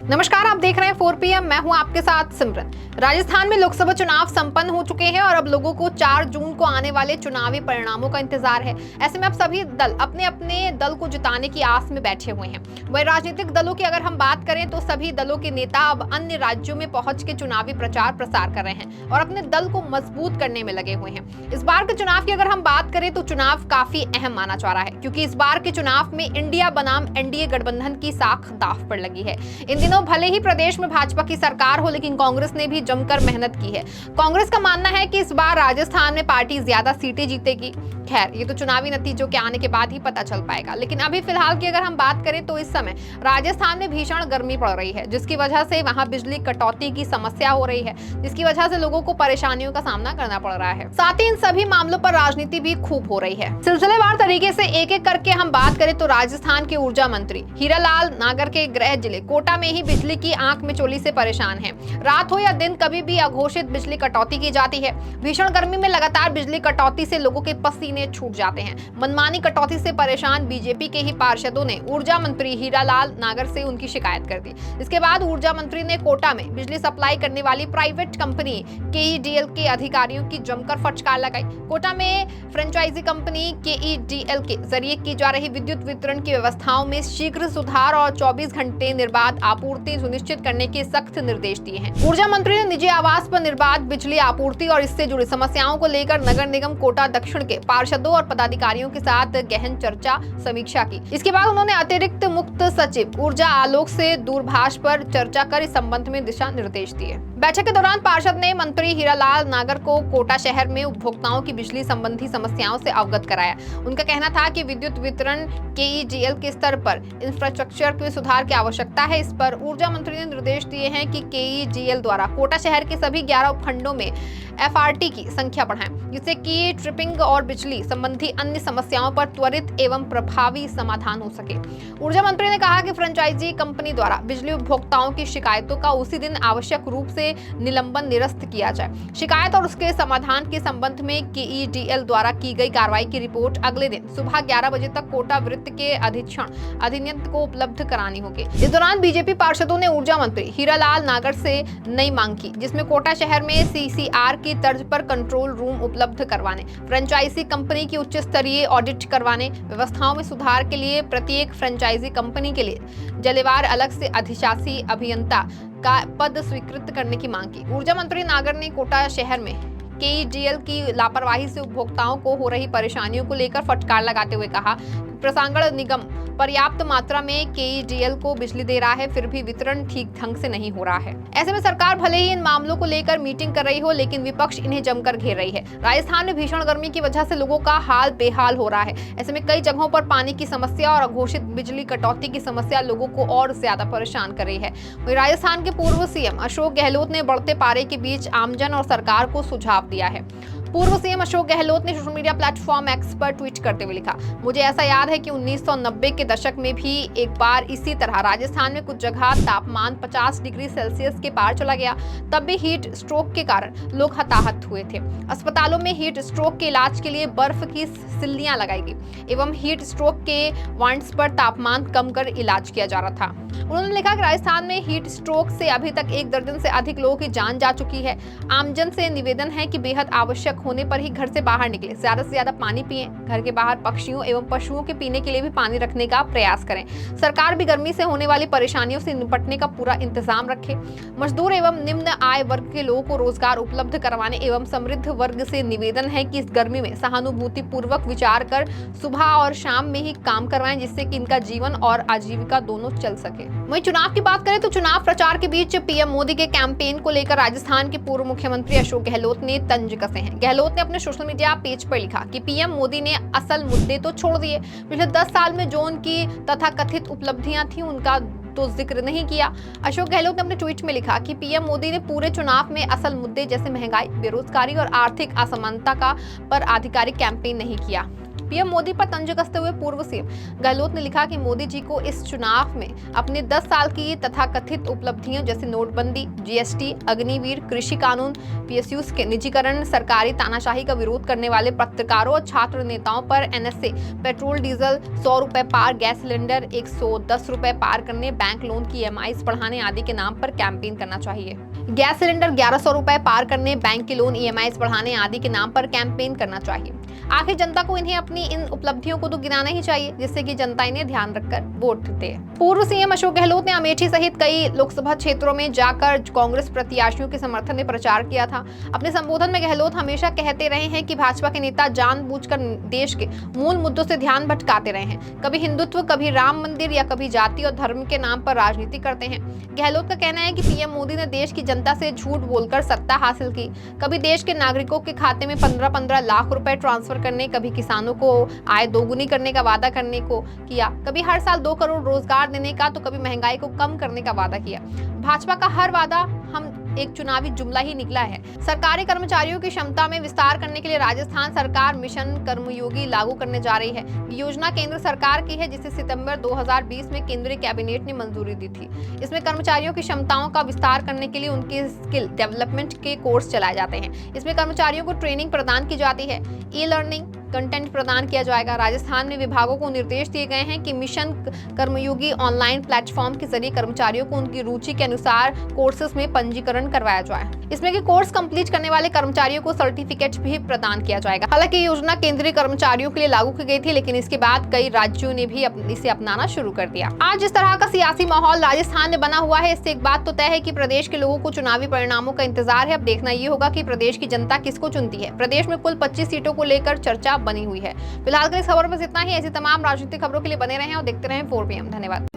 नमस्कार, आप देख रहे हैं 4 PM। मैं हूं आपके साथ सिमरन। राजस्थान में लोकसभा चुनाव संपन्न हो चुके हैं और अब लोगों को 4 जून को आने वाले चुनावी परिणामों का इंतजार है। ऐसे में अब सभी दल अपने अपने दल को जिताने की आस में बैठे हुए हैं। वही राजनीतिक दलों की अगर हम बात करें तो सभी दलों के नेता अब अन्य राज्यों में पहुंच के चुनावी प्रचार प्रसार कर रहे हैं और अपने दल को मजबूत करने में लगे हुए हैं। इस बार के चुनाव की अगर हम बात करें तो चुनाव काफी अहम माना जा रहा है, क्योंकि इस बार के चुनाव में इंडिया बनाम एनडीए गठबंधन की साख दांव पर लगी है। इन दिनों भले ही प्रदेश में भाजपा की सरकार हो, लेकिन कांग्रेस ने भी जमकर मेहनत की है। कांग्रेस का मानना है कि इस बार राजस्थान में पार्टी ज्यादा सीटें जीतेगी। खैर, ये तो चुनावी नतीजों के आने के बाद ही पता चल पाएगा, लेकिन अभी फिलहाल की अगर हम बात करें तो इस समय राजस्थान में भीषण गर्मी पड़ रही है, जिसकी वजह से वहां बिजली कटौती की समस्या हो रही है, जिसकी वजह से लोगों को परेशानियों का सामना करना पड़ रहा है। साथ ही इन सभी मामलों पर राजनीति भी खूब हो रही है। सिलसिलेवार तरीके से एक एक करके हम बात करें तो राजस्थान के ऊर्जा मंत्री हीरालाल नागर के गृह जिले कोटा में ही बिजली की आंख में चोली से परेशान है। रात हो या दिन, कभी भी अघोषित बिजली कटौती की जाती है। भीषण गर्मी में लगातार बिजली कटौती से लोगों के पसीने छूट जाते हैं। मनमानी कटौती से परेशान बीजेपी के ही पार्षदों ने ऊर्जा मंत्री हीरालाल नागर से उनकी शिकायत कर दी। इसके बाद ऊर्जा मंत्री ने कोटा में बिजली सप्लाई करने वाली प्राइवेट कंपनी केईडीएल के अधिकारियों की जमकर फटकार लगाई। कोटा में फ्रेंचाइजी कंपनी केईडीएल के जरिए की जा रही विद्युत वितरण की व्यवस्थाओं में शीघ्र सुधार और 24 घंटे निर्बाध आपूर्ति सुनिश्चित करने के सख्त निर्देश दिए हैं। ऊर्जा मंत्री ने निजी आवास पर निर्बाध बिजली आपूर्ति और इससे जुड़ी समस्याओं को लेकर नगर निगम कोटा दक्षिण के पार्षदों और पदाधिकारियों के साथ गहन चर्चा समीक्षा की। इसके बाद उन्होंने अतिरिक्त मुख्य सचिव ऊर्जा आलोक से दूरभाष पर चर्चा कर इस संबंध में दिशा निर्देश दिए। बैठक के दौरान पार्षद ने मंत्री हीरालाल नागर को कोटा शहर में उपभोक्ताओं की बिजली संबंधी समस्याओं से अवगत कराया। उनका कहना था कि विद्युत वितरण केईडीएल के स्तर पर इंफ्रास्ट्रक्चर के सुधार की आवश्यकता है। इस पर ऊर्जा मंत्री ने निर्देश दिए हैं कि केईडीएल द्वारा कोटा शहर के सभी 11 उपखंडों में एफआरटी की संख्या बढ़ाएं, जिससे कि ट्रिपिंग और बिजली संबंधी अन्य समस्याओं पर त्वरित एवं प्रभावी समाधान हो सके। ऊर्जा मंत्री ने कहा कि फ्रेंचाइजी कंपनी द्वारा बिजली उपभोक्ताओं की शिकायतों का उसी दिन आवश्यक रूप से निलंबन निरस्त किया जाए। शिकायत और उसके समाधान के संबंध में केईडीएल द्वारा की गई कार्रवाई की रिपोर्ट अगले दिन सुबह 11 बजे तक कोटा वृत्त के अधीक्षण अधिनियंत को उपलब्ध करानी होगी। इस दौरान बीजेपी पार्षदों ने ऊर्जा मंत्री हीरालाल नागर से नई मांग की, जिसमें कोटा शहर में सीसीआर की तर्ज पर कंट्रोल रूम उपलब्ध करवाने, फ्रेंचाइजी कंपनी की उच्च स्तरीय ऑडिट करवाने, व्यवस्थाओं में सुधार के लिए प्रत्येक फ्रेंचाइजी कंपनी के लिए जिलेवार अलग से अधिशासी अभियंता का पद स्वीकृत करने की मांग की। ऊर्जा मंत्री नागर ने कोटा शहर में केईडीएल की लापरवाही से उपभोक्ताओं को हो रही परेशानियों को लेकर फटकार लगाते हुए कहा, प्रसांगण निगम पर्याप्त मात्रा में केईडीएल को बिजली दे रहा है, फिर भी वितरण ठीक ढंग से नहीं हो रहा है। ऐसे में सरकार भले ही इन मामलों को लेकर मीटिंग कर रही हो, लेकिन विपक्ष इन्हें जमकर घेर रही है। राजस्थान में भीषण गर्मी की वजह से लोगों का हाल बेहाल हो रहा है। ऐसे में कई जगहों पर पानी की समस्या और अघोषित बिजली कटौती की समस्या लोगों को और ज्यादा परेशान कर रही है। वहीं राजस्थान के पूर्व सीएम अशोक गहलोत ने बढ़ते पारे के बीच आमजन और सरकार को सुझाव दिया है। पूर्व सीएम अशोक गहलोत ने सोशल मीडिया प्लेटफॉर्म एक्स पर ट्वीट करते हुए लिखा, मुझे ऐसा याद है कि 1990 के दशक में भी एक बार इसी तरह राजस्थान में कुछ जगह तापमान 50 डिग्री सेल्सियस के पार चला गया। तब भी हीट स्ट्रोक के कारण लोग हताहत हुए थे। अस्पतालों में हीट स्ट्रोक के इलाज के लिए बर्फ की सिल्लियां लगाई गई एवं हीट स्ट्रोक के वार्ड्स पर तापमान कम कर इलाज किया जा रहा था। उन्होंने लिखा कि राजस्थान में हीट स्ट्रोक से अभी तक 1 दर्जन से अधिक लोगों की जान जा चुकी है। आमजन से निवेदन है कि बेहद आवश्यक होने पर ही घर से बाहर निकले, ज्यादा से ज्यादा पानी पिएं, घर के बाहर पक्षियों एवं पशुओं के पीने के लिए भी पानी रखने का प्रयास करें। सरकार भी गर्मी से होने वाली परेशानियों से निपटने का पूरा इंतजाम रखे। मजदूर एवं निम्न आय वर्ग के लोगों को रोजगार उपलब्ध करवाने एवं समृद्ध वर्ग से निवेदन है कि इस गर्मी में सहानुभूति पूर्वक विचार कर सुबह और शाम में ही काम करवाएं, जिससे कि इनका जीवन और आजीविका दोनों चल सके। वहीं चुनाव की बात करें तो चुनाव प्रचार के बीच पीएम मोदी के कैंपेन को लेकर राजस्थान के पूर्व मुख्यमंत्री अशोक गहलोत ने तंज कसे हैं। गहलोत ने अपने सोशल मीडिया पेज पर लिखा कि पीएम मोदी ने असल मुद्दे तो छोड़ दिए, पिछले 10 साल में जो उनकी तथाकथित उपलब्धियां थी उनका तो जिक्र नहीं किया। अशोक गहलोत ने अपने ट्वीट में लिखा कि पीएम मोदी ने पूरे चुनाव में असल मुद्दे जैसे महंगाई, बेरोजगारी और आर्थिक असमानता का पर आधिकारिक कैंपेन नहीं किया। पीएम मोदी पर तंज कसते हुए पूर्व सीएम गहलोत ने लिखा कि मोदी जी को इस चुनाव में अपने 10 साल की तथाकथित उपलब्धियों जैसे नोटबंदी, जीएसटी, अग्निवीर, कृषि कानून, पीएसयूज के निजीकरण, सरकारी तानाशाही का विरोध करने वाले पत्रकारों और छात्र नेताओं पर एनएसए, पेट्रोल डीजल 100 रुपए पार, गैस सिलेंडर 110 रुपए पार करने, बैंक लोन की ईएमआईज बढ़ाने आदि के नाम पर कैंपेन करना चाहिए। गैस सिलेंडर 1100 रुपए पार करने, बैंक के लोन ईएमआईज बढ़ाने आदि के नाम पर कैंपेन करना चाहिए। आखिर जनता को इन्हें अपनी इन उपलब्धियों को तो गिनाना ही चाहिए, जिससे कि जनता इन्हें ध्यान रखकर वोट दे। पूर्व सीएम अशोक गहलोत ने अमेठी सहित कई लोकसभा क्षेत्रों में जाकर कांग्रेस प्रत्याशियों के समर्थन में प्रचार किया था। अपने संबोधन में गहलोत हमेशा कहते रहे हैं कि भाजपा के नेता जानबूझकर देश के मूल मुद्दों से ध्यान भटकाते रहे हैं। कभी हिंदुत्व, कभी राम मंदिर या कभी जाति और धर्म के नाम पर राजनीति करते हैं। गहलोत का कहना है कि पीएम मोदी ने देश की जनता से झूठ बोलकर सत्ता हासिल की। कभी देश के नागरिकों के खाते में 15-15 लाख रुपए ट्रांसफर करने, कभी किसानों को आय दोगुनी करने का वादा करने को किया, कभी हर साल 2 करोड़ रोजगार देने का, तो कभी महंगाई को कम करने का वादा किया। भाजपा का हर वादा हम एक चुनावी जुमला ही निकला है। सरकारी कर्मचारियों की क्षमता में विस्तार करने के लिए राजस्थान सरकार मिशन कर्मयोगी लागू करने जा रही है। ये योजना केंद्र सरकार की है, जिसे सितंबर 2020 में केंद्रीय कैबिनेट ने मंजूरी दी थी। इसमें कर्मचारियों की क्षमताओं का विस्तार करने के लिए उनके स्किल डेवलपमेंट के कोर्स चलाए जाते हैं। इसमें कर्मचारियों को ट्रेनिंग प्रदान की जाती है, ई लर्निंग कंटेंट प्रदान किया जाएगा। राजस्थान में विभागों को निर्देश दिए गए हैं कि मिशन कर्मयोगी ऑनलाइन प्लेटफॉर्म के जरिए कर्मचारियों को उनकी रुचि के अनुसार कोर्सेज में पंजीकरण करवाया जाए। इसमें कि कोर्स कंप्लीट करने वाले कर्मचारियों को सर्टिफिकेट भी प्रदान किया जाएगा। हालांकि योजना केंद्रीय कर्मचारियों के लिए लागू की गई थी, लेकिन इसके बाद कई राज्यों ने भी इसे अपनाना शुरू कर दिया। आज जिस तरह का सियासी माहौल राजस्थान में बना हुआ है, इससे एक बात तो तय है कि प्रदेश के लोगों को चुनावी परिणामों का इंतजार है। अब देखना ये होगा कि प्रदेश की जनता किसको चुनती है। प्रदेश में कुल 25 सीटों को लेकर चर्चा बनी हुई है। फिलहाल के इस खबर बस इतना ही। ऐसी तमाम राजनीतिक खबरों के लिए बने रहें और देखते रहें 4PM। धन्यवाद।